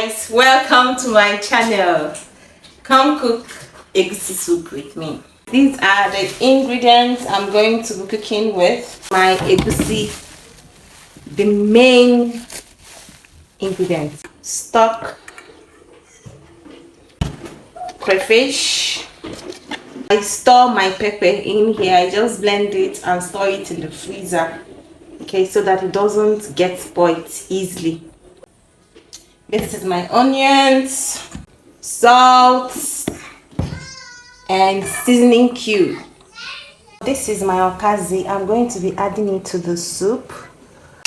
guys, welcome to my channel. Come cook egusi soup with me. These are the ingredients I'm going to be cooking with. My egusi, the main ingredients: stock, crayfish. I store my pepper in here. I just blend it and store it in the freezer, okay, so that it doesn't get spoiled easily. This is my onions, salt, and seasoning cube. This is my okazi. I'm going to be adding it to the soup.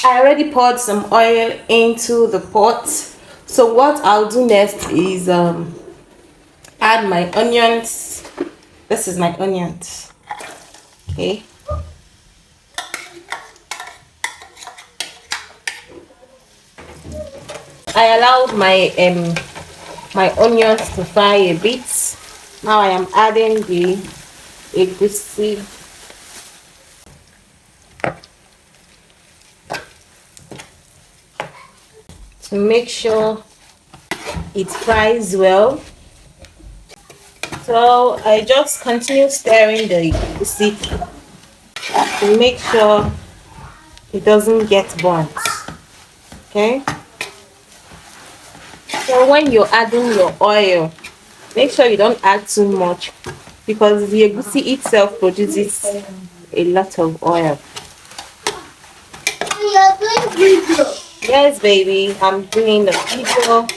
I already poured some oil into the pot. So what I'll do next is add my onions. This is my onions. Okay. I allowed my onions to fry a bit. Now I am adding the egusi. To make sure it fries well. So I just continue stirring the egusi to make sure it doesn't get burnt. Okay. So when you're adding your oil, make sure you don't add too much because the egusi itself produces a lot of oil. You're doing video. Yes, baby, I'm doing the video.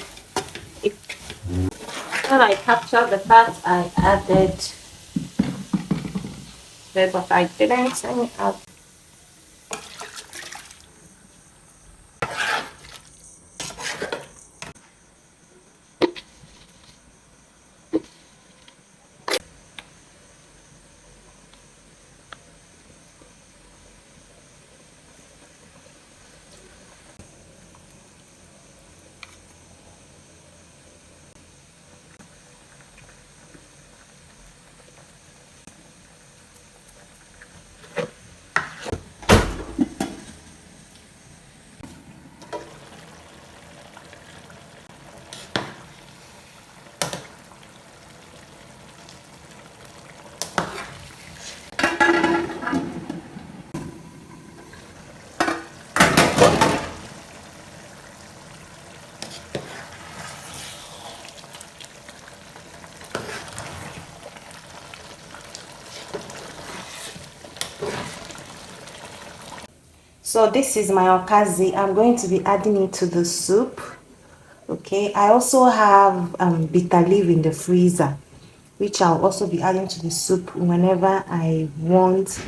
When I captured the fat, I added, but I didn't add. So this is my okazi. I'm going to be adding it to the soup. Okay, I also have bitter leaf in the freezer, which I'll also be adding to the soup whenever I want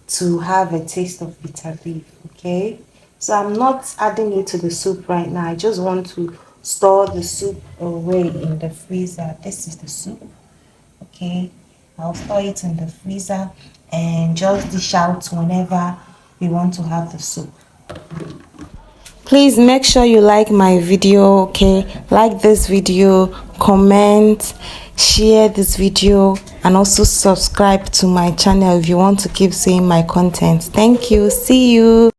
to have a taste of bitter leaf. Okay, so I'm not adding it to the soup right now. I just want to store the soup away in the freezer. This is the soup. Okay, I'll store it in the freezer and just dish out whenever we want to have the soup. Please make sure you like my video. Okay, like this video, comment, share this video, and also subscribe to my channel if you want to keep seeing my content. Thank you. See you.